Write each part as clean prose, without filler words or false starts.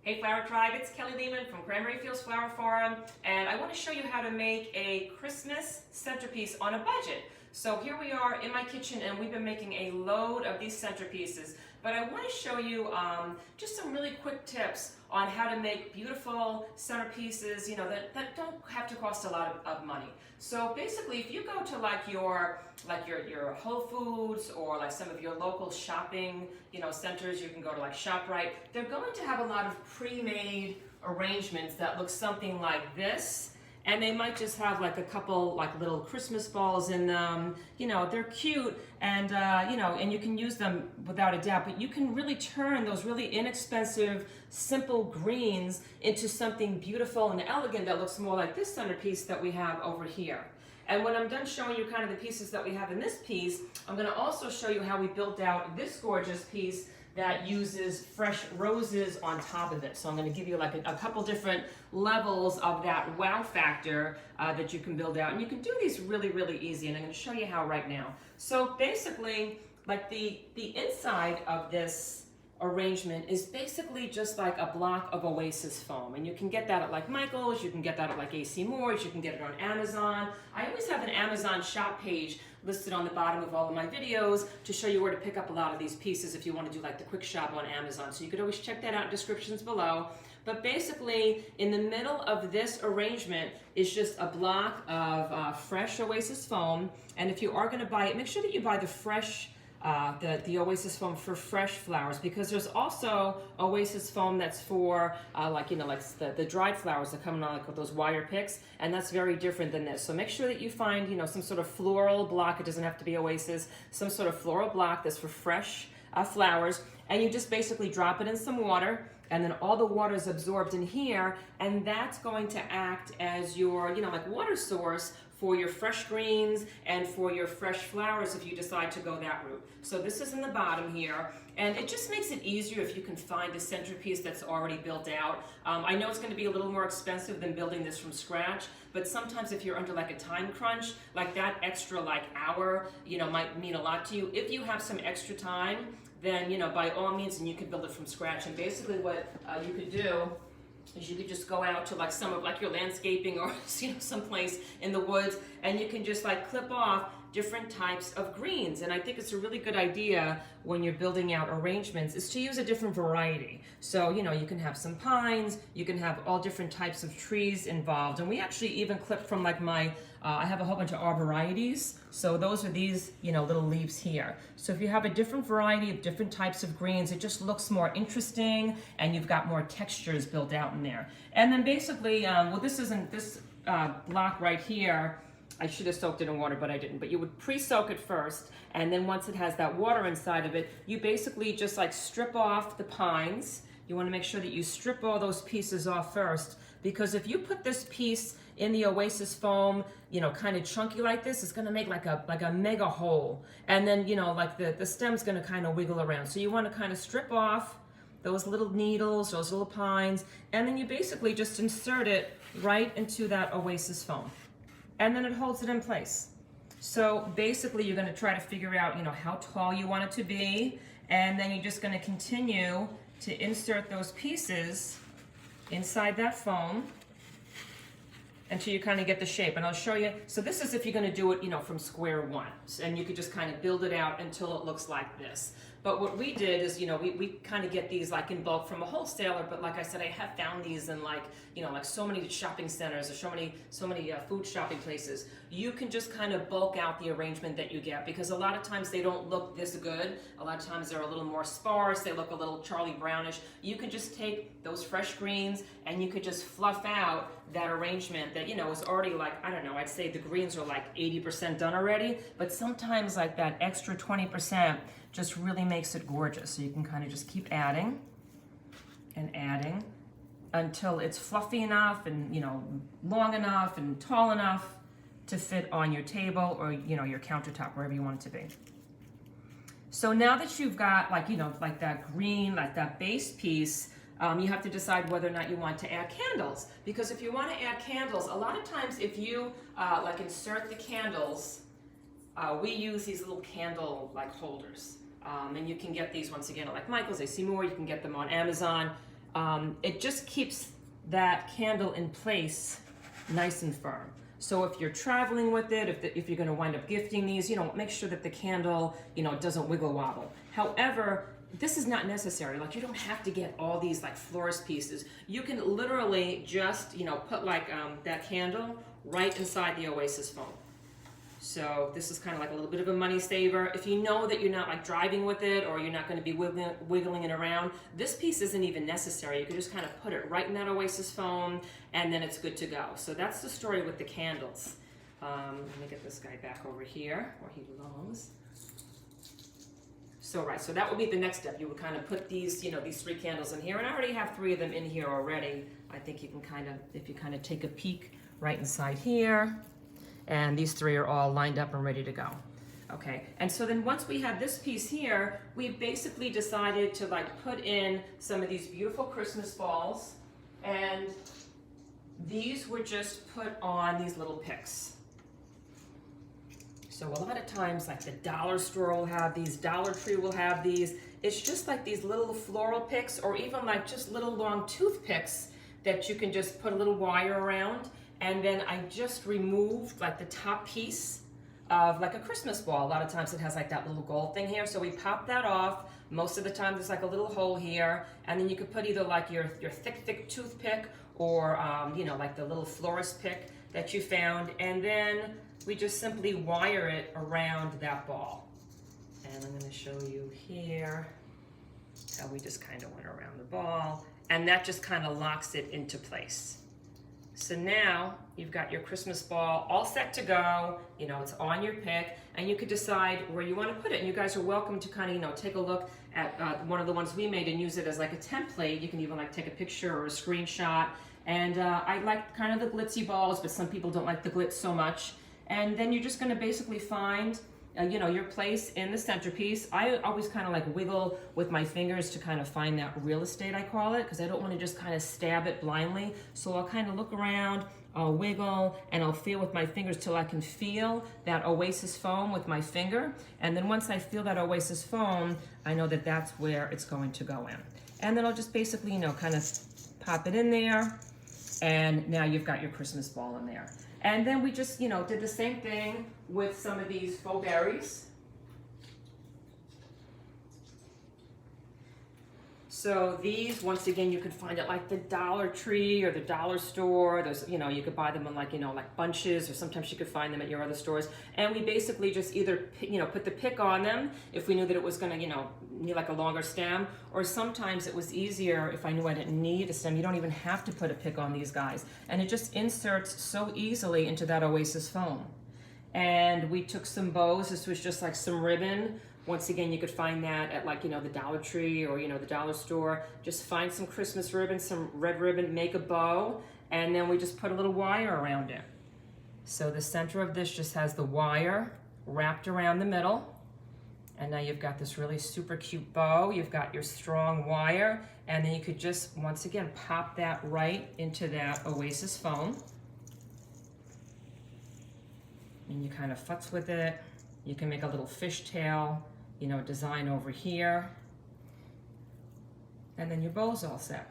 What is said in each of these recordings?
Hey Flower Tribe, it's Kelly Lehman from Cranberry Fields Flower Farm, and I want to show you how to make a Christmas centerpiece on a budget. So here we are in my kitchen, and we've been making a load of these centerpieces, but I want to show you just some really quick tips on how to make beautiful centerpieces, that don't have to cost a lot of money. So basically, if you go to your Whole Foods or like some of your local shopping, centers, you can go to like ShopRite. They're going to have a lot of pre-made arrangements that look something like this. And they might just have like a couple like little Christmas balls in them. They're cute, and and you can use them without a doubt, but you can really turn those really inexpensive, simple greens into something beautiful and elegant that looks more like this centerpiece that we have over here. And when I'm done showing you kind of the pieces that we have in this piece, I'm going to also show you how we built out this gorgeous piece that uses fresh roses on top of it. So I'm going to give you like a couple different levels of that wow factor that you can build out. And you can do these really, really easy, and I'm going to show you how right now. So basically, like the inside of this arrangement is basically just like a block of Oasis foam, and you can get that at like Michael's, you can get that at like AC Moore's, you can get it on Amazon. I always have an Amazon shop page listed on the bottom of all of my videos to show you where to pick up a lot of these pieces if you want to do like the quick shop on Amazon. So you could always check that out in descriptions below. But basically, in the middle of this arrangement is just a block of fresh Oasis foam, and if you are going to buy it, make sure that you buy the fresh the Oasis foam for fresh flowers, because there's also Oasis foam that's for like the dried flowers that come on like with those wire picks, and that's very different than this. So make sure that you find some sort of floral block. It doesn't have to be Oasis, some sort of floral block that's for fresh flowers, and you just basically drop it in some water, and then all the water is absorbed in here, and that's going to act as your like water source for your fresh greens and for your fresh flowers if you decide to go that route. So this is in the bottom here, and it just makes it easier if you can find a centerpiece that's already built out. I know it's going to be a little more expensive than building this from scratch, but sometimes if you're under like a time crunch, like that extra like hour, might mean a lot to you. If you have some extra time, then by all means, and you can build it from scratch. And basically what you could do is you could just go out to like some of like your landscaping or someplace in the woods, and you can just like clip off different types of greens. And I think it's a really good idea when you're building out arrangements is to use a different variety. So you can have some pines, you can have all different types of trees involved. And we actually even clipped from like my I have a whole bunch of arborvitaes. So those are these little leaves here. So if you have a different variety of different types of greens, it just looks more interesting, and you've got more textures built out in there. And then basically, this block right here, I should have soaked it in water, but I didn't. But you would pre-soak it first, and then once it has that water inside of it, you basically just like strip off the pines. You want to make sure that you strip all those pieces off first, because if you put this piece in the Oasis foam, kind of chunky like this, it's going to make like a mega hole, and then like the stem's going to kind of wiggle around. So you want to kind of strip off those little needles, those little pines, and then you basically just insert it right into that Oasis foam, and then it holds it in place. So basically, you're going to try to figure out how tall you want it to be, and then you're just going to continue to insert those pieces inside that foam until you kind of get the shape. And I'll show you. So this is if you're going to do it, from square one, and you could just kind of build it out until it looks like this. But what we did is, we kind of get these like in bulk from a wholesaler. But like I said, I have found these in like so many shopping centers or so many food shopping places. You can just kind of bulk out the arrangement that you get, because a lot of times they don't look this good. A lot of times they're a little more sparse. They look a little Charlie Brownish. You can just take those fresh greens and you could just fluff out that arrangement that is already like, I don't know, I'd say the greens are like 80% done already, but sometimes like that extra 20% just really makes it gorgeous. So you can kind of just keep adding and adding until it's fluffy enough and long enough and tall enough to fit on your table or your countertop, wherever you want it to be. So now that you've got like like that green, like that base piece, you have to decide whether or not you want to add candles. Because if you want to add candles, a lot of times if you like insert the candles, we use these little candle like holders. And you can get these once again at like Michael's, AC Moore, you can get them on Amazon. it just keeps that candle in place nice and firm. So if you're traveling with it, if you're going to wind up gifting these, make sure that the candle, doesn't wiggle wobble. However, this is not necessary. Like, you don't have to get all these like florist pieces. You can literally just, put like that candle right inside the Oasis foam. So this is kind of like a little bit of a money saver. If you know that you're not like driving with it, or you're not going to be wiggling it around, this piece isn't even necessary. You can just kind of put it right in that Oasis foam, and then it's good to go. So that's the story with the candles. Let me get this guy back over here where he belongs. So so that would be the next step. You would kind of put these, these 3 candles in here, and I already have 3 of them in here already. I think you can kind of, if you kind of take a peek right inside here, and these 3 are all lined up and ready to go. Okay, and so then once we have this piece here, we basically decided to like put in some of these beautiful Christmas balls, and these were just put on these little pics. So a lot of times, like the dollar store will have these, Dollar Tree will have these. It's just like these little floral picks, or even like just little long toothpicks that you can just put a little wire around. And then I just removed like the top piece of like a Christmas ball. A lot of times it has like that little gold thing here. So we pop that off. Most of the time there's like a little hole here. And then you could put either like your thick toothpick, or like the little florist pick that you found. And then we just simply wire it around that ball. And I'm going to show you here how we just kind of went around the ball. And that just kind of locks it into place. So now you've got your Christmas ball all set to go. It's on your pick, and you could decide where you want to put it. And you guys are welcome to kind of, take a look at one of the ones we made and use it as like a template. You can even like take a picture or a screenshot. And I like kind of the glitzy balls, but some people don't like the glitz so much. And then you're just going to basically find your place in the centerpiece. I always kind of like wiggle with my fingers to kind of find that real estate, I call it, because I don't want to just kind of stab it blindly. So I'll kind of look around, I'll wiggle, and I'll feel with my fingers till I can feel that Oasis foam with my finger. And then once I feel that Oasis foam, I know that that's where it's going to go in. And then I'll just basically, kind of pop it in there, and now you've got your Christmas ball in there. And then we just, did the same thing with some of these faux berries. So these, once again, you could find at like the Dollar Tree or the dollar store. There's, you could buy them in like, like bunches, or sometimes you could find them at your other stores. And we basically just either, put the pick on them if we knew that it was gonna, need like a longer stem, or sometimes it was easier if I knew I didn't need a stem. You don't even have to put a pick on these guys. And it just inserts so easily into that Oasis foam. And we took some bows. This was just like some ribbon. Once again, you could find that at like, the Dollar Tree or, the dollar store. Just find some Christmas ribbon, some red ribbon, make a bow, and then we just put a little wire around it. So the center of this just has the wire wrapped around the middle. And now you've got this really super cute bow. You've got your strong wire, and then you could just, once again, pop that right into that Oasis foam. And you kind of futz with it. You can make a little fishtail, design over here. And then your bow's all set.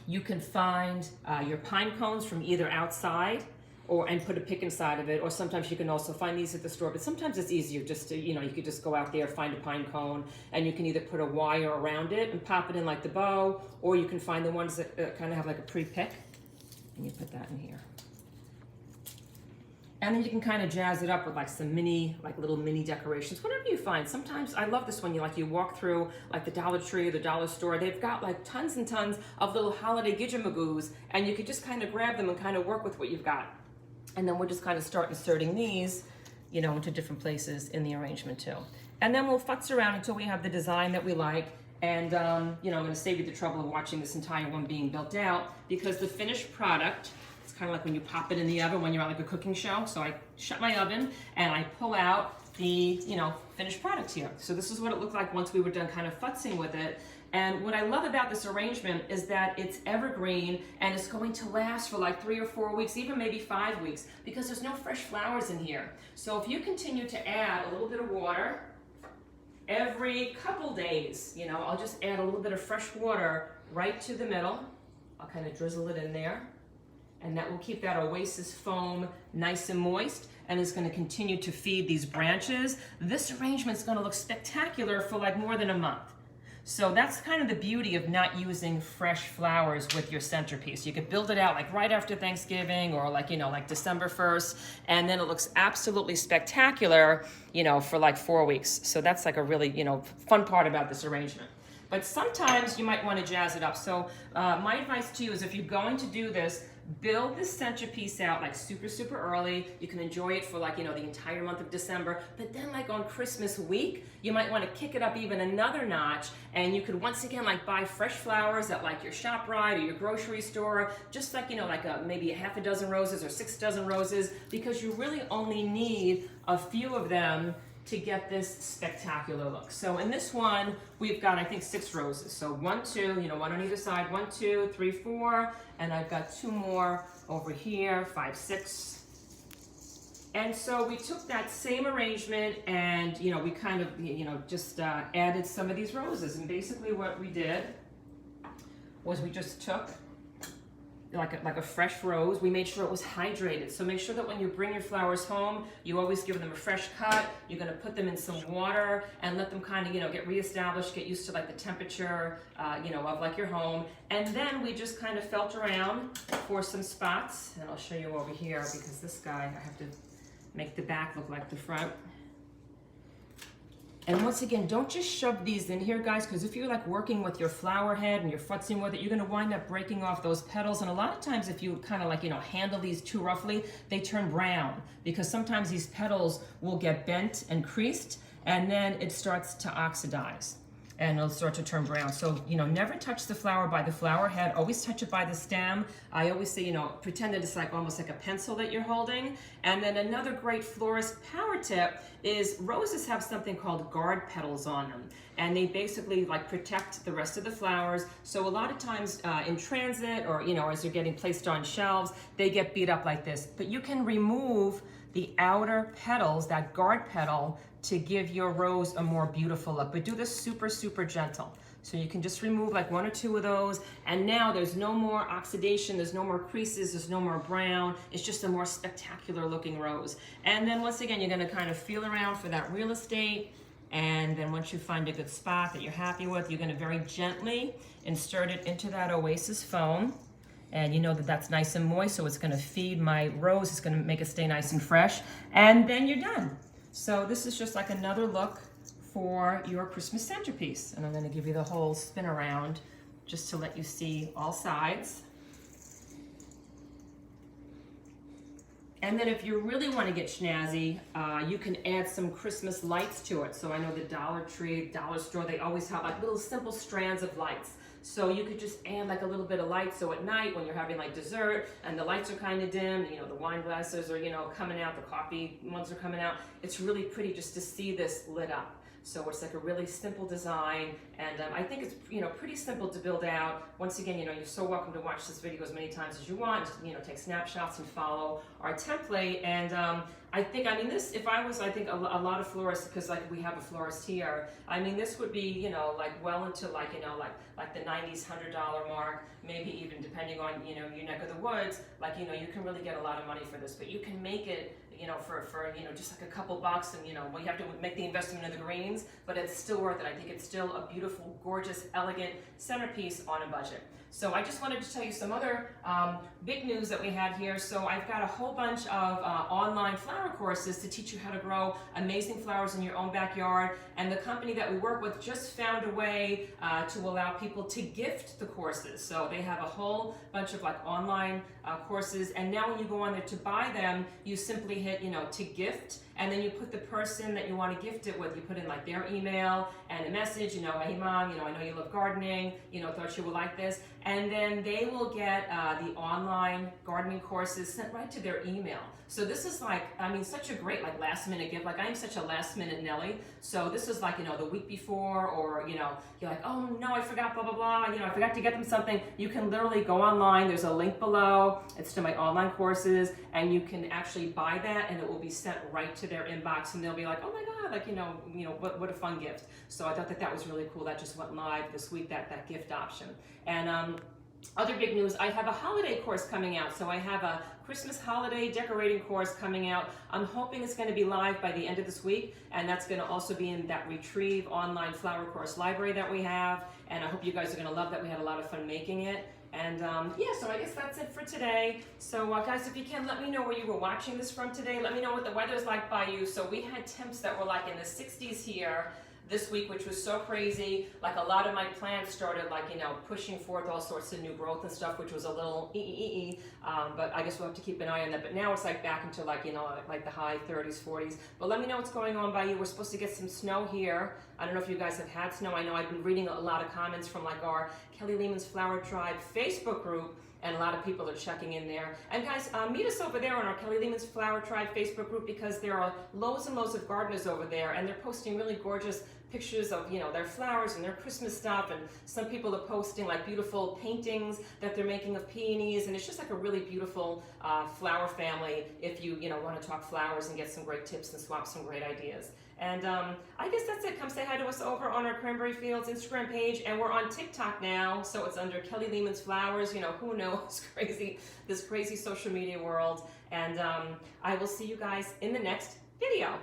You can find your pine cones from either outside and put a pick inside of it, or sometimes you can also find these at the store, but sometimes it's easier just to, you could just go out there, find a pine cone, and you can either put a wire around it and pop it in like the bow, or you can find the ones that kind of have like a pre-pick, and you put that in here. And then you can kind of jazz it up with like some little mini decorations, whatever you find. Sometimes I love this one. You walk through like the Dollar Tree or the dollar store. They've got like tons and tons of little holiday gidgemagoos, and you could just kind of grab them and kind of work with what you've got. And then we'll just kind of start inserting these, into different places in the arrangement too. And then we'll futz around until we have the design that we like. And I'm going to save you the trouble of watching this entire one being built out, because the finished product, it's kind of like when you pop it in the oven when you're on like a cooking show. So I shut my oven and I pull out the, finished product here. So this is what it looked like once we were done kind of futzing with it. And what I love about this arrangement is that it's evergreen, and it's going to last for like 3 or 4 weeks, even maybe 5 weeks, because there's no fresh flowers in here. So if you continue to add a little bit of water, every couple days, you know, I'll just add a little bit of fresh water right to the middle. I'll kind of drizzle it in there, and that will keep that oasis foam nice and moist, and is going to continue to feed these branches. This arrangement is going to look spectacular for like more than a month. So that's kind of the beauty of not using fresh flowers with your centerpiece. You could build it out like right after Thanksgiving, or like, you know, like December 1st, and then it looks absolutely spectacular, you know, for like 4 weeks. So that's like a really, you know, fun part about this arrangement. But sometimes you might want to jazz it up. So my advice to you is, if you're going to do this, build this centerpiece out like super early. You can enjoy it for like, you know, the entire month of December. But then like on Christmas week, you might want to kick it up even another notch, and you could once again like buy fresh flowers at like your ShopRite or your grocery store, just like, you know, like maybe a half a dozen roses or 6 dozen roses, because you really only need a few of them to get this spectacular look. So in this one, we've got, I think, 6 roses. So 1, 2, you know, 1 on either side, 1, 2, 3, 4, and I've got 2 more over here, 5, 6. And so we took that same arrangement, and, you know, we kind of, you know, just added some of these roses. And basically what we did was we just took like a fresh rose. We made sure it was hydrated. So make sure that when you bring your flowers home, you always give them a fresh cut. You're gonna put them in some water and let them kind of, you know, get reestablished, get used to like the temperature, you know, of like your home. And then we just kind of felt around for some spots. And I'll show you over here, because this guy, I have to make the back look like the front. And once again, don't just shove these in here, guys, because if you're like working with your flower head and you're futzing with it, you're gonna wind up breaking off those petals. And a lot of times, if you kind of like, you know, handle these too roughly, they turn brown, because sometimes these petals will get bent and creased, and then it starts to oxidize and it'll start to turn brown. So, you know, never touch the flower by the flower head, always touch it by the stem. I always say, you know, pretend that it's like almost like a pencil that you're holding. And then another great florist power tip is roses have something called guard petals on them. And they basically like protect the rest of the flowers. So a lot of times in transit, or, you know, as they're getting placed on shelves, they get beat up like this. But you can remove the outer petals, that guard petal, to give your rose a more beautiful look. But do this super gentle. So you can just remove like 1 or 2 of those, and now there's no more oxidation, there's no more creases, there's no more brown. It's just a more spectacular looking rose. And then once again, you're gonna kind of feel around for that real estate, and then once you find a good spot that you're happy with, you're gonna very gently insert it into that oasis foam. And you know that that's nice and moist, so it's gonna feed my rose, it's gonna make it stay nice and fresh, and then you're done. So this is just like another look for your Christmas centerpiece. And I'm gonna give you the whole spin around just to let you see all sides. And then if you really wanna get snazzy, you can add some Christmas lights to it. So I know the Dollar Tree, Dollar Store, they always have like little simple strands of lights. So you could just add like a little bit of light, so at night when you're having like dessert and the lights are kind of dim, you know, the wine glasses are, you know, coming out, the coffee ones are coming out, it's really pretty just to see this lit up. So it's like a really simple design, and I think it's, you know, pretty simple to build out. Once again, you know, you're so welcome to watch this video as many times as you want. Just, you know, take snapshots and follow our template. And I think, I mean, this, if I was, I think a lot of florists, because like we have a florist here, I mean, this would be, you know, like well into like, you know, like the $90s, $100 mark, maybe even depending on, you know, your neck of the woods, like, you know, you can really get a lot of money for this, but you can make it, you know, for you know, just like a couple bucks, and, you know, well, you have to make the investment in the greens, but it's still worth it. I think it's still a beautiful, gorgeous, elegant centerpiece on a budget. So I just wanted to tell you some other big news that we had here. So I've got a whole bunch of online flower courses to teach you how to grow amazing flowers in your own backyard. And the company that we work with just found a way to allow people to gift the courses. So they have a whole bunch of like online courses. And now when you go on there to buy them, you simply hit, you know, to gift. And then you put the person that you want to gift it with, you put in like their email and a message, you know, hey mom, you know, I know you love gardening, you know, thought you would like this. And then they will get the online gardening courses sent right to their email. So this is like, I mean, such a great like last minute gift. Like I'm such a last minute Nelly. So this is like, you know, the week before, or, you know, you're like, oh no, I forgot, blah, blah, blah. You know, I forgot to get them something. You can literally go online. There's a link below. It's to my online courses, and you can actually buy them that, and it will be sent right to their inbox, and they'll be like, oh my God, like, what a fun gift. So I thought that was really cool. That just went live this week, that gift option. And other big news, I have a holiday course coming out. So I have a Christmas holiday decorating course coming out. I'm hoping it's going to be live by the end of this week, and that's going to also be in that Retrieve online flower course library that we have, and I hope you guys are going to love that. We had a lot of fun making it. And yeah, so I guess that's it for today. So guys, if you can, let me know where you were watching this from today. Let me know what the weather's like by you. So we had temps that were like in the 60s here this week, which was so crazy. Like a lot of my plants started like, pushing forth all sorts of new growth and stuff, which was a little but I guess we'll have to keep an eye on that. But now it's like back into like, like the high 30s, 40s. But let me know what's going on by you. We're supposed to get some snow here. I don't know if you guys have had snow. I know I've been reading a lot of comments from like our Kelly Lehman's Flower Tribe Facebook group, and a lot of people are checking in there. And guys, meet us over there on our Kelly Lehman's Flower Tribe Facebook group, because there are loads and loads of gardeners over there, and they're posting really gorgeous pictures of their flowers and their Christmas stuff, and some people are posting like beautiful paintings that they're making of peonies, and it's just like a really beautiful flower family if you want to talk flowers and get some great tips and swap some great ideas. And I guess that's it. Come say hi to us over on our Cranberry Fields Instagram page, and we're on TikTok now, so it's under Kelly Lehman's Flowers. Who knows, this crazy social media world. And I will see you guys in the next video.